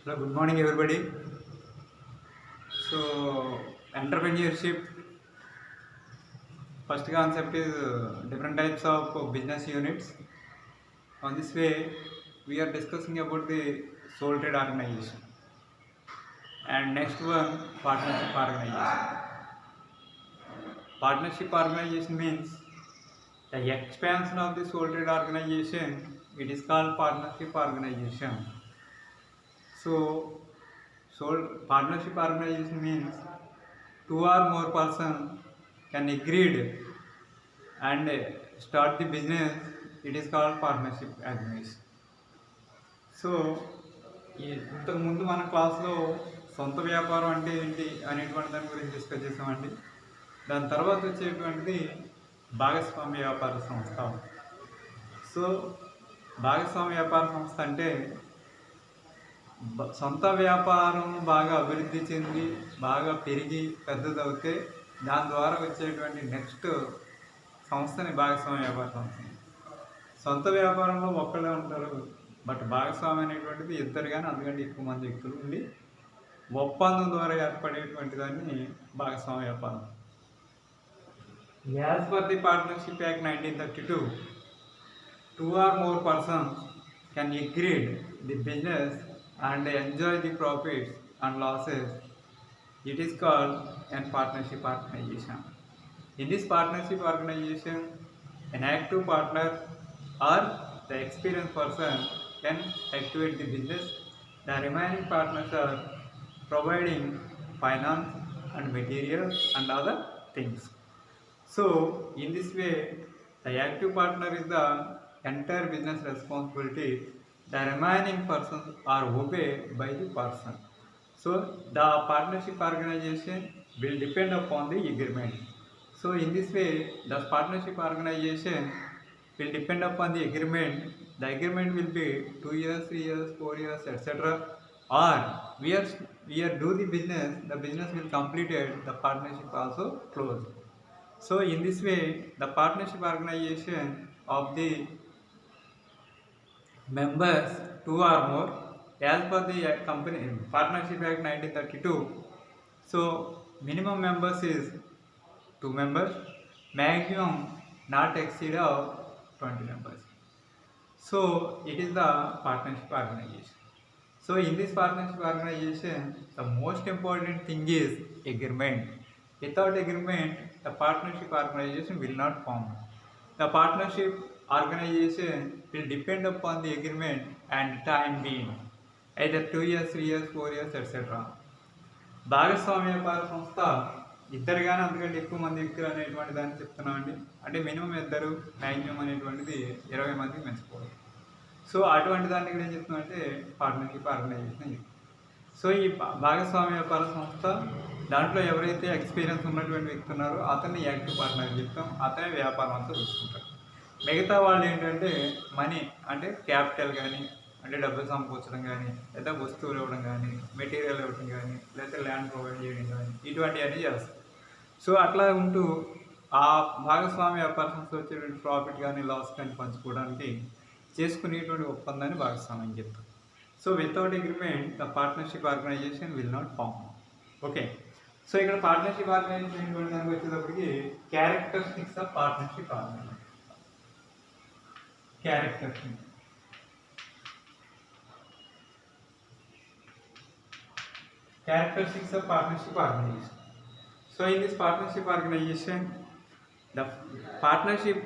Hello, good morning, everybody. Entrepreneurship first concept is different types of business units. On this way, we are discussing about the sole trade organization, and next one partnership organization. Partnership organization means the expansion of the sole trade organization. It is called partnership organization. So, partnership organization means two or more persons can agree and start the business. It is called partnership organization. So ఇంతకుముందు మన క్లాస్లో సొంత వ్యాపారం అంటే ఏంటి అనేటువంటి దాని గురించి డిస్కస్ చేసామండి. దాని తర్వాత వచ్చేటువంటిది భాగస్వామ్య వ్యాపార సంస్థ. సో భాగస్వామ్య వ్యాపార సంస్థ అంటే సొంత వ్యాపారం బాగా అభివృద్ధి చెంది బాగా పెరిగి పెద్దదవుతే దాని ద్వారా వచ్చేటువంటి నెక్స్ట్ సంస్థని భాగస్వామ్య వ్యాపార సంస్థ. సొంత వ్యాపారంలో ఒక్కళ్ళే ఉంటారు, బట్ భాగస్వామ్యం అనేటువంటిది ఇద్దరు కానీ అందుకంటే ఎక్కువ మంది వ్యక్తులు ఉండి ఒప్పందం ద్వారా ఏర్పడేటువంటి దాన్ని భాగస్వామ్య వ్యాపారం. As per the partnership act 1932, two or more persons can agree the business and enjoy the profits and losses. It is called a partnership organization. In this partnership organization, an active partner or the experienced person can activate the business. The remaining partners are providing finance and materials and other things. So, in this way, the active partner is the entire business responsibility. The remaining persons are obeyed by the person. So, the partnership organization will depend upon the agreement. So, in this way, the partnership organization will depend upon the agreement. The agreement will be 2 years, 3 years, 4 years, etc. Or we are do the business will completed, the partnership also closed. So in this way, the partnership organization of the members, two or more, as per the company partnership act 1932. So minimum members is 2 members, maximum not exceed of 20 members. So it is the partnership organization. So in this partnership organization, the most important thing is agreement. Without agreement, the partnership organization will not form. The partnership organization will depend upon the agreement and time being, either 2 years, 3 years, 4 years, etc. భాగస్వామ్య వ్యాపార సంస్థ ఇద్దరు కానీ అందుకంటే ఎక్కువ మంది వ్యక్తులు అనేటువంటి దాన్ని చెప్తున్నామండి. అంటే మినిమం ఇద్దరు, మ్యాక్సిమం అనేటువంటిది 20 మందికి పెంచుకోవాలి. సో అటువంటి దాన్ని ఇక్కడ ఏం చెప్తున్నామంటే పార్ట్నర్షిప్ ఆర్గనైజేషన్. సో ఈ భాగస్వామ్య వ్యాపార సంస్థ దాంట్లో ఎవరైతే ఎక్స్పీరియన్స్ ఉన్నటువంటి వ్యక్తి ఉన్నారో అతన్ని యాక్టివ్ పార్ట్నర్ చెప్తాం, అతనే వ్యాపారం అంతా చూసుకుంటారు. మిగతా వాళ్ళు ఏంటంటే మనీ అంటే క్యాపిటల్ కానీ, అంటే డబ్బులు సమకూర్చడం కానీ, లేదా వస్తువులు ఇవ్వడం కానీ, మెటీరియల్ ఇవ్వడం కానీ, లేదా ల్యాండ్ ప్రొవైడ్ చేయడం కానీ, ఇటువంటివన్నీ చేస్తారు. సో అట్లా ఉంటూ ఆ భాగస్వామ్య వ్యాపార సంస్థ వచ్చేటువంటి ప్రాఫిట్ కానీ లాస్ కానీ పంచుకోవడానికి చేసుకునేటువంటి ఒప్పందాన్ని భాగస్వామ్యం చెప్తాం. So without agreement the partnership organisation will not form. Okay, so ఇక్కడ పార్ట్నర్షిప్ ఆర్గనైజేషన్ దానికి వచ్చేటప్పటికి characteristics of partnership organization. Characteristics of partnership organization. So in this partnership organization, the partnership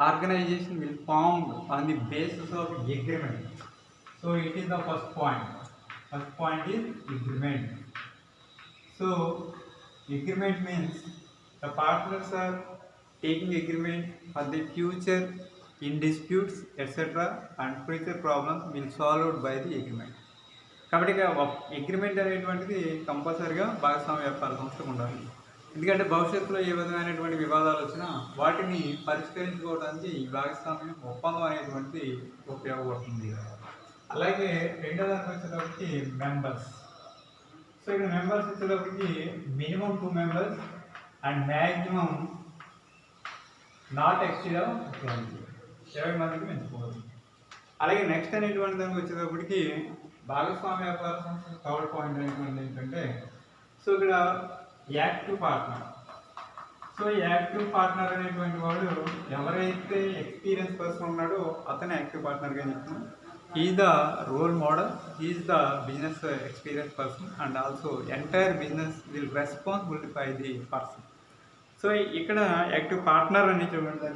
organization will form on the basis of agreement. So it is the first point. First point is agreement. So agreement means the partners are taking agreement for the future in disputes, etc. and future problems will solved by the agreement. కాబట్టి agreement అనేటువంటిది కంపల్సరీగా భాగస్వామ్య వ్యాపార సంస్థకు ఉండాలి. ఎందుకంటే భవిష్యత్తులో ఏ విధమైనటువంటి వివాదాలు వచ్చినా వాటిని పరిష్కరించుకోవడానికి ఈ భాగస్వామ్యం ఒప్పందం అనేటువంటిది ఉపయోగపడుతుంది. అలాగే రెండో దానికి వచ్చేటప్పటికి మెంబర్స్. సో ఇక్కడ మెంబర్స్ వచ్చేటప్పటికి minimum 2 members and maximum not exceed 20 మందికి పెంచుకోవాలి. అలాగే నెక్స్ట్ అనేటువంటి దానికి వచ్చేటప్పటికి భాగస్వామ్య వ్యాపార సంస్థ థర్డ్ పాయింట్ అనేటువంటి ఏంటంటే సో ఇక్కడ active partner. So active partner అనేటువంటి వాడు ఎవరైతే ఎక్స్పీరియన్స్ పర్సన్ ఉన్నాడో అతనే యాక్టివ్ పార్ట్నర్గా చెప్తున్నాం. Is the role model, is the business experience person and also entire business will responsibility by the person. So ఇక్కడ యాక్టివ్ పార్ట్నర్ అని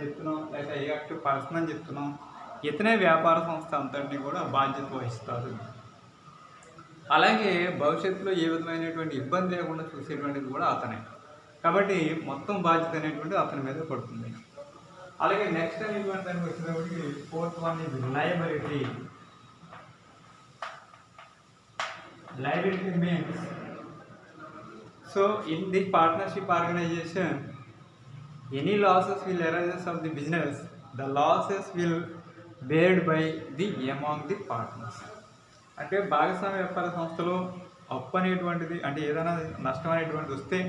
చెప్తున్నాం, లేక యాక్టివ్ పర్సన్ అని చెప్తున్నాం. ఇతనే వ్యాపార సంస్థ అంతటిని కూడా బాధ్యత వహిస్తారు. అలాగే భవిష్యత్తులో ఏ విధమైనటువంటి ఇబ్బంది లేకుండా చూసేటువంటిది కూడా అతనే. కాబట్టి మొత్తం బాధ్యత అనేటువంటి అతని మీద పడుతుంది. అలాగే నెక్స్ట్ అనేటువంటి దానికి వచ్చేటప్పటికి ఫోర్త్ వన్ ఇది liability. Liability means, so in the partnership organization, any losses will arise of the business, the losses will beared by the among the partners. అంటే భాగస్వామ్య వ్యాపార సంస్థలో అప్పు అనేటువంటిది అంటే ఏదైనా నష్టం అనేటువంటిది వస్తే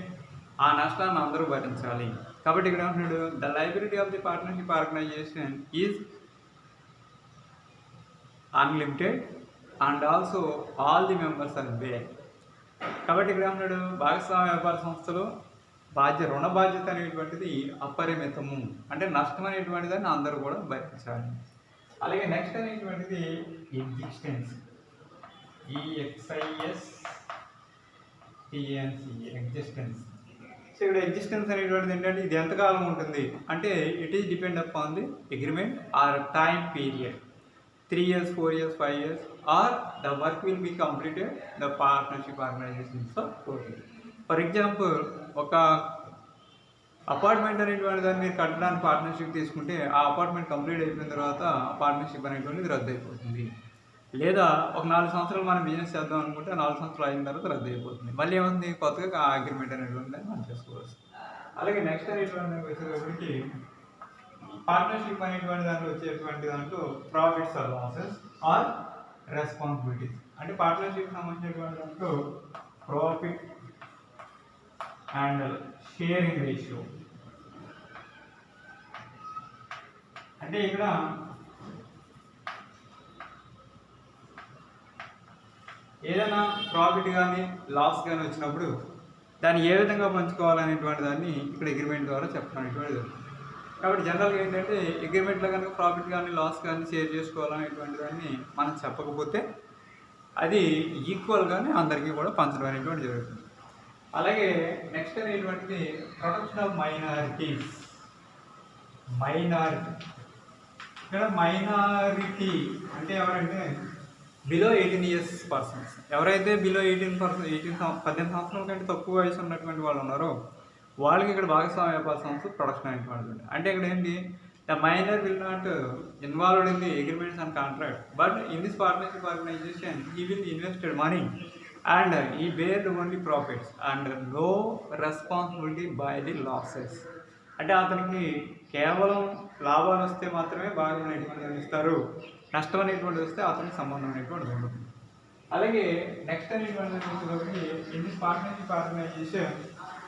ఆ నష్టాన్ని అందరూ భరించాలి. కాబట్టి ఇక్కడ ఏమంటున్నాడు, the liability of the partnership organisation is unlimited and also all the members are bear. కాబట్టి ఇక్కడ ఏమన్నాడు, భాగస్వామ్య వ్యాపార సంస్థలో రుణ బాధ్యత అనేటువంటిది అపరిమితము, అంటే నష్టం అనేటువంటి దాన్ని అందరూ కూడా భరించాలి. అలాగే నెక్స్ట్ అనేటువంటిది ఎగ్జిస్టెన్స్, ఎగ్జిస్టెన్స్. సో ఇక్కడ ఎగ్జిస్టెన్స్ అనేటువంటిది ఏంటంటే ఇది ఎంతకాలం ఉంటుంది అంటే it is depend upon the agreement or time period, 3 years, 4 years, 5 years, or the work will be completed, the partnership organization is total. For example, ఒక అపార్ట్మెంట్ అనేటువంటి దాన్ని మీరు కట్టడానికి పార్ట్నర్షిప్ తీసుకుంటే ఆ అపార్ట్మెంట్ కంప్లీట్ అయిపోయిన తర్వాత పార్ట్నర్షిప్ అనేటువంటిది రద్దు అయిపోతుంది. లేదా ఒక 4 సంవత్సరాలు మనం బిజినెస్ చేద్దాం అనుకుంటే 4 సంవత్సరాలు అయిన తర్వాత రద్దు అయిపోతుంది. మళ్ళీ ఏముంది, కొత్తగా ఆ అగ్రిమెంట్ అనేటువంటి దాన్ని మనం చేసుకోవచ్చు. అలాగే నెక్స్ట్ అనేటువంటి వచ్చేటప్పటికి పార్ట్నర్షిప్ అనేటువంటి దాంట్లో వచ్చేటువంటి దాంట్లో profits or losses or responsibilities. అంటే పార్ట్నర్షిప్ సంబంధించినటువంటి దాంట్లో ప్రాఫిట్ అండ్ షేరింగ్ రేషియో. అంటే ఇక్కడ ఏదైనా ప్రాఫిట్ కానీ లాస్ కానీ వచ్చినప్పుడు దాన్ని ఏ విధంగా పంచుకోవాలనేటువంటి దాన్ని ఇక్కడ అగ్రిమెంట్ ద్వారా చెప్పడం అనేటువంటిది. కాబట్టి జనరల్గా ఏంటంటే అగ్రిమెంట్లో కనుక ప్రాఫిట్ కానీ లాస్ కానీ షేర్ చేసుకోవాలనేటువంటి దాన్ని మనం చెప్పకపోతే అది ఈక్వల్గానే అందరికీ కూడా పంచడం అనేటువంటి జరుగుతుంది. అలాగే నెక్స్ట్ అనేటువంటిది ప్రొటెక్షన్ ఆఫ్ మైనారిటీస్. ఇక్కడ మైనారిటీ అంటే ఎవరంటే బిలో 18 years పర్సన్స్. ఎవరైతే బిలో 18 సంవత్సరాల కంటే తక్కువ వయసు ఉన్నటువంటి వాళ్ళు ఉన్నారో వాళ్ళకి ఇక్కడ భాగస్వామ్య వ్యాపార సంస్థ ప్రొడక్షన్ అనేటువంటి. అంటే ఇక్కడ ఏంటి, the minor will not involved in the agreements and contract, but in this partnership organisation he will invested money and he beared only profits and no responsibility by the losses. అంటే అతనికి కేవలం లాభాలు వస్తే మాత్రమే భాగం అనేటువంటిది ఇస్తారు, నష్టం అనేటువంటి వస్తే అతనికి సంబంధం అనేటువంటిది ఉండదు. అలాగే నెక్స్ట్ అనేటువంటి in this partnership organisation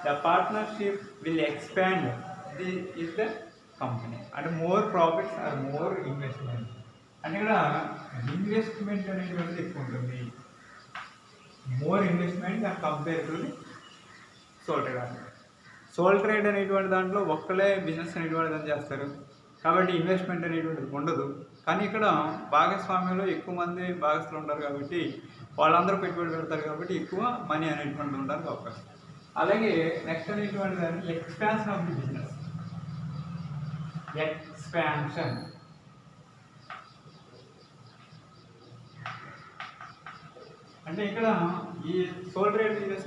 the partnership will expand the company and more profits or more investment. అంటే ఇక్కడ ఇన్వెస్ట్మెంట్ అనేటువంటిది ఎక్కువ ఉంటుంది, more investment and compare to sole trade అనేటువంటి దాంట్లో ఒక్కలే బిజినెస్ అనేటువంటి దాన్ని చేస్తారు కాబట్టి ఇన్వెస్ట్మెంట్ అనేటువంటిది ఉండదు. కానీ ఇక్కడ భాగస్వామ్యంలో ఎక్కువ మంది భాగస్తులు ఉంటారు కాబట్టి వాళ్ళందరూ పెట్టుబడి పెడతారు కాబట్టి ఎక్కువ మనీ అనేటువంటిది ఉండడానికి అవకాశం. అలాగే నెక్స్ట్ అనేటువంటి దాన్ని expansion of the business. Expansion అంటే ఇక్కడ ఈ సోల్ ట్రేడ్ బిజినెస్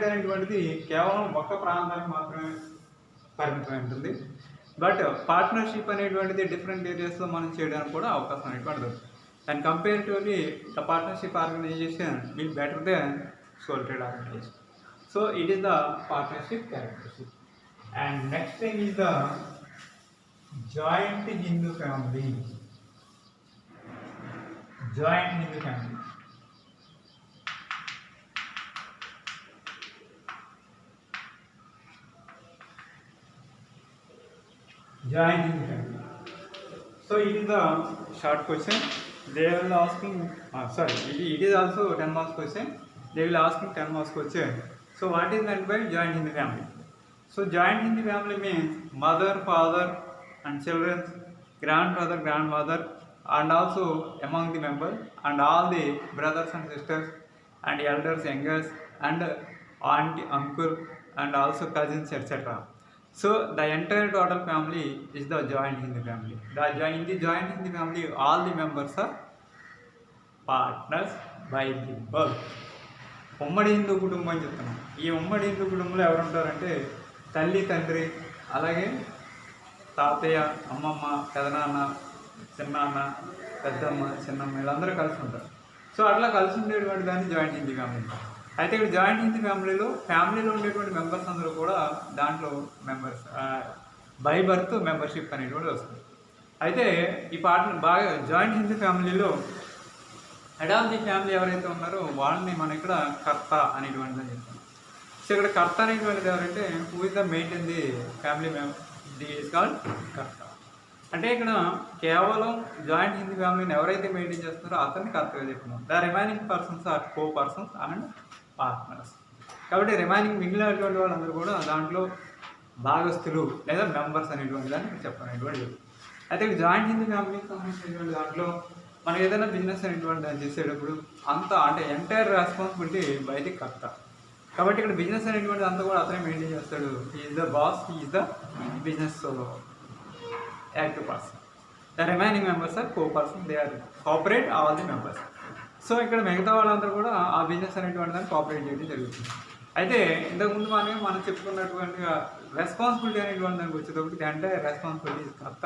అనేటువంటిది కేవలం ఒక్క ప్రాంతానికి మాత్రమే పరిమితమై ఉంటుంది. బట్ పార్ట్నర్షిప్ అనేటువంటిది డిఫరెంట్ ఏరియాస్లో మనం చేయడానికి కూడా అవకాశం అనేటువంటిది. And comparatively the partnership organisation will better than sole trade organisation. So it is the partnership characteristic. And next thing is the joint Hindu family. Joint Hindu family. Joint Hindu family. So it is the short question. they will asking, sorry, it is also 10 marks question. They will asking 10 marks question. So what is meant by joint Hindu family? So joint Hindu family means mother, father and children, grandfather, grandmother, and also among the members, and all the brothers and sisters and elders, youngers, and aunt, uncle, and also cousins, etc. So the entire total family is the joint Hindu family. In the joint Hindu family, all the members are partners by the birth. ఉమ్మడి హిందూ కుటుంబం అని చెప్తున్నాం. ఈ ఉమ్మడి హిందూ కుటుంబంలో ఎవరు ఉంటారంటే తల్లి, తండ్రి, అలాగే తాతయ్య, అమ్మమ్మ, పెదనాన్న, చిన్నాన్న, పెద్దమ్మ, చిన్నమ్మ, వీళ్ళందరూ కలిసి ఉంటారు. సో అట్లా కలిసి ఉండేటువంటి దాన్ని జాయింట్ హిందూ ఫ్యామిలీ. అయితే ఇక్కడ జాయింట్ హిందూ ఫ్యామిలీలో ఉండేటువంటి మెంబర్స్ అందరూ కూడా దాంట్లో మెంబర్స్ బై బర్త్ మెంబర్షిప్ అనేటువంటి వస్తుంది. అయితే ఈ పార్ట్ బాగా జాయింట్ హిందూ ఫ్యామిలీలో హెడ్ ఆఫ్ ది ఫ్యామిలీ ఎవరైతే ఉన్నారో వాళ్ళని మనం ఇక్కడ కర్త అనేటువంటిది చెప్తాం. సో ఇక్కడ కర్త అనేటువంటిది ఎవరంటే who is the maintain the family the is called కర్త. అంటే ఇక్కడ కేవలం జాయింట్ హిందూ ఫ్యామిలీని ఎవరైతే మెయింటైన్ చేస్తున్నారో అతన్ని కర్తగా చెప్తున్నాం. The remaining persons are co persons and partners. కాబట్టి రిమైనింగ్ మిగిలినటువంటి వాళ్ళందరూ కూడా దాంట్లో భాగస్తులు లేదా మెంబర్స్ అనేటువంటి దాన్ని చెప్పనేటువంటి. అయితే ఇక్కడ జాయింట్ హిందూ ఫ్యామిలీకి సంబంధించినటువంటి దాంట్లో మనం ఏదైనా బిజినెస్ అనేటువంటి దాన్ని చేసేటప్పుడు అంతా అంటే ఎంటైర్ రెస్పాన్సిబిలిటీ బయటికి కర్త. కాబట్టి ఇక్కడ బిజినెస్ అనేటువంటి అంతా కూడా అతనే మెయింటైన్ చేస్తాడు. Is the boss, is the business active person. The remaining members are co person, they are cooperate all the members. So ఇక్కడ మిగతా వాళ్ళందరూ కూడా ఆ బిజినెస్ అనేటువంటి దాన్ని కోఆపరేట్ చేయడం జరుగుతుంది. అయితే ఇంతకుముందు మనం చెప్పుకున్నటువంటి రెస్పాన్సిబిలిటీ అనేటువంటి దానికి వచ్చేటప్పుడు అంటే రెస్పాన్సిబిలిటీ ఈజ్ కర్త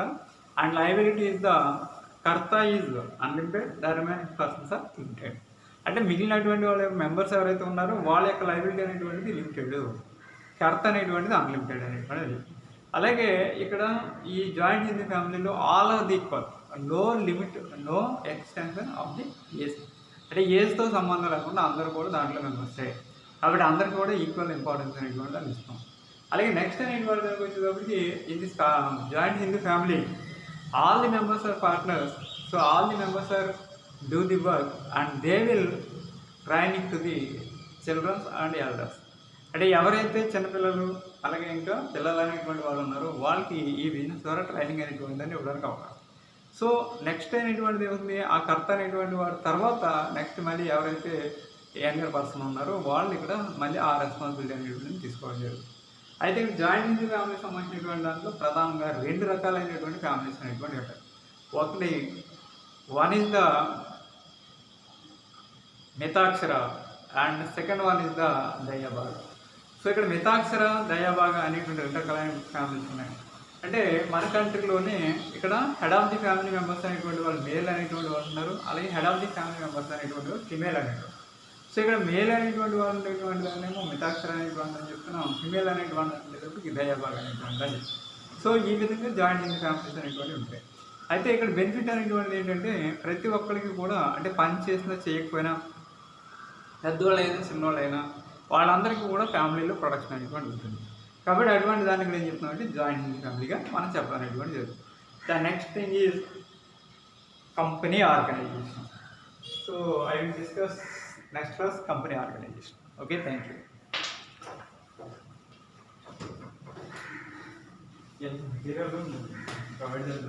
అండ్ లయబిలిటీ ఈజ్ ద కర్త is unlimited, the remaining persons are limited. అంటే మిగిలినటువంటి వాళ్ళ మెంబర్స్ ఎవరైతే ఉన్నారో వాళ్ళ యొక్క లయబిలిటీ అనేటువంటిది లిమిటెడ్, కర్త అనేటువంటిది అన్లిమిటెడ్ అనేటువంటిది. అలాగే ఇక్కడ ఈ జాయింట్ హిందూ ఫ్యామిలీలో all are the equal, no limit, no extension of the age. అంటే ఏజ్తో సంబంధం లేకుండా అందరూ కూడా దాంట్లో మెంబర్సే. కాబట్టి అందరికీ కూడా ఈక్వల్ ఇంపార్టెన్స్ అనేటువంటి దాన్ని ఇస్తాం. అలాగే నెక్స్ట్ అనేటువంటి దానికి వచ్చేటప్పటికి ఇది joint Hindu family all the members are partners, so all the members are do the work and they will training to the children and elders. అంటే ఎవరైతే చిన్నపిల్లలు అలాగే ఇంకా పిల్లలు అనేటువంటి వాళ్ళు ఉన్నారో వాళ్ళకి ఈ బిజినెస్ ద్వారా ట్రైనింగ్ అనేటువంటి దాన్ని ఇవ్వడానికి అవకాశం. సో నెక్స్ట్ అనేటువంటిది ఏముంది, ఆ కర్త అనేటువంటి వాడు తర్వాత నెక్స్ట్ మళ్ళీ ఎవరైతే యంగర్ పర్సన్ ఉన్నారో వాళ్ళు ఇక్కడ మళ్ళీ ఆ రెస్పాన్సిబిలిటీ అనేటువంటిది తీసుకోవడం జరుగుతుంది. అయితే జాయింట్ హిందూ ఫ్యామిలీకి సంబంధించినటువంటి దాంట్లో ప్రధానంగా 2 రకాలైనటువంటి ఫ్యామిలీస్ అనేటువంటి ఉంటాయి. ఒకటి one is the Mitakshara and second one is the Dayabhaga. So ఇక్కడ మితాక్షర, దయాభాగ అనేటువంటి 2 రకాలైన ఫ్యామిలీస్ ఉన్నాయి. అంటే మన కంట్రీలోనే ఇక్కడ head of the family members అనేటువంటి వాళ్ళు మేల్ అనేటువంటి వాళ్ళు ఉన్నారు, అలాగే head of the family members అనేటువంటి వాళ్ళు ఫిమేల్ అనేటువంటి. సో ఇక్కడ మేల్ అనేటువంటి వాళ్ళు ఉండేటువంటి దాన్నేమో మితాక్షర అనేటువంటి అని చెప్తున్నాం, ఫిమేల్ అనేటువంటి అనేటప్పటికి దయాభాగ అనేటువంటి అని. సో ఈ విధంగా జాయింట్ హిందూ ఫ్యామిలీస్ అనేటువంటివి ఉంటాయి. అయితే ఇక్కడ బెనిఫిట్ అనేటువంటిది ఏంటంటే ప్రతి ఒక్కరికి కూడా అంటే పని చేసినా చేయకపోయినా పెద్దవాళ్ళైనా చిన్నవాళ్ళైనా వాళ్ళందరికీ కూడా ఫ్యామిలీలో ప్రొడక్షన్ అనేటువంటి ఉంటుంది. కాబట్టి అటువంటి దాన్ని ఇక్కడ ఏం చెప్తున్నామంటే జాయింట్ హిందూ ఫ్యామిలీగా మనం చెప్పాలనేటువంటి జరుగుతుంది. The next thing is company organisation. So I will discuss next class company organization. Okay, thank you. Yes, here are the providers.